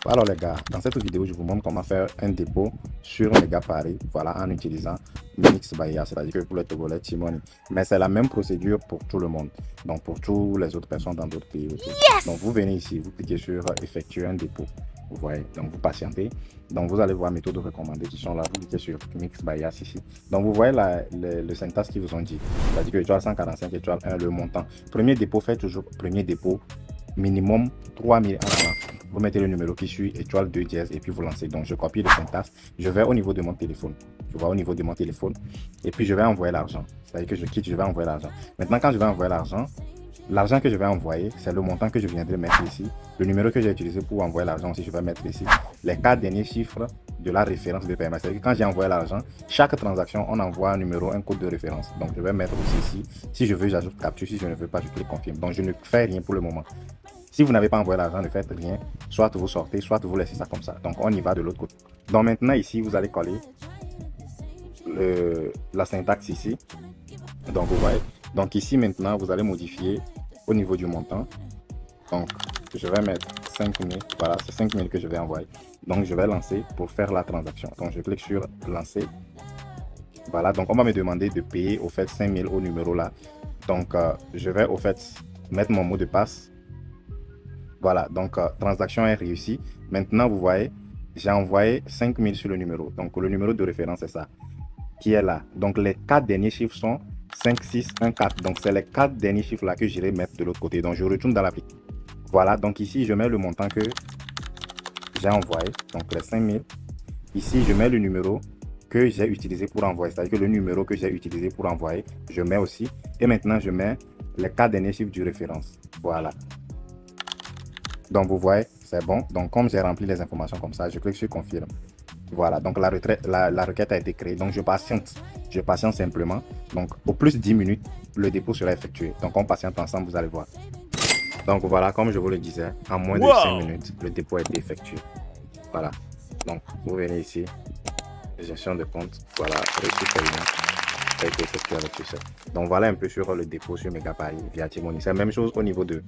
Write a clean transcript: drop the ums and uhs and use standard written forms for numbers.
Alors les gars, dans cette vidéo, je vous montre comment faire un dépôt sur Mega Paris, voilà, en utilisant Mix Buyer, c'est-à-dire que pour les Togolais, Timoni. Mais c'est la même procédure pour tout le monde, donc pour toutes les autres personnes dans d'autres pays aussi. Donc vous venez ici, vous cliquez sur effectuer un dépôt, vous voyez, donc vous patientez. Donc vous allez voir méthodes recommandées qui sont là, vous cliquez sur Mix Buyer ici. Donc vous voyez le syntaxe qu'ils vous ont dit, c'est-à-dire que étoile 145, étoile 1, le montant. Premier dépôt, fait toujours premier dépôt, minimum 3000 en avant. Vous mettez le numéro qui suit, étoile 2 dièse, et puis vous lancez. Donc je copie le syntaxe, je vais au niveau de mon téléphone. Je vois au niveau de mon téléphone, et puis je vais envoyer l'argent. C'est-à-dire que je quitte, je vais envoyer l'argent. Maintenant, quand je vais envoyer l'argent que je vais envoyer, c'est le montant que je viendrai mettre ici. Le numéro que j'ai utilisé pour envoyer l'argent aussi, je vais mettre ici. Les 4 derniers chiffres de la référence de paiement. C'est-à-dire que quand j'ai envoyé l'argent, chaque transaction, on envoie un numéro, un code de référence. Donc je vais mettre aussi ici. Si je veux, j'ajoute capture. Si je ne veux pas, je clique confirme. Donc je ne fais rien pour le moment. Si vous n'avez pas envoyé l'argent, ne faites rien. Soit vous sortez, soit vous laissez ça comme ça. Donc, on y va de l'autre côté. Donc, maintenant, ici, vous allez coller la syntaxe ici. Donc, vous voyez. Donc, ici, maintenant, vous allez modifier au niveau du montant. Donc, je vais mettre 5000. Voilà, c'est 5000 que je vais envoyer. Donc, je vais lancer pour faire la transaction. Donc, je clique sur lancer. Voilà, donc on va me demander de payer au fait 5000 au numéro là. Donc, je vais au fait mettre mon mot de passe. Voilà, donc transaction est réussie. Maintenant, vous voyez, j'ai envoyé 5000 sur le numéro. Donc, le numéro de référence, c'est ça, qui est là. Donc, les 4 derniers chiffres sont 5, 6, 1, 4. Donc, c'est les 4 derniers chiffres là que j'irai mettre de l'autre côté. Donc, je retourne dans l'appli. Voilà, donc ici, je mets le montant que j'ai envoyé. Donc, les 5000. Ici, je mets le numéro que j'ai utilisé pour envoyer. C'est-à-dire que le numéro que j'ai utilisé pour envoyer, je mets aussi. Et maintenant, je mets les 4 derniers chiffres du référence. Voilà. Donc, vous voyez, c'est bon. Donc, comme j'ai rempli les informations comme ça, je clique sur confirme. Voilà, donc la requête a été créée. Donc, je patiente. Je patiente simplement. Donc, au plus de 10 minutes, le dépôt sera effectué. Donc, on patiente ensemble, vous allez voir. Donc, voilà, comme je vous le disais, en moins de 5 minutes, le dépôt a été effectué. Voilà. Donc, vous venez ici, gestion de compte. Voilà, reçu paiement a été effectué avec succès. Donc, voilà un peu sur le dépôt sur Mega Paris via Timoni. C'est la même chose au niveau de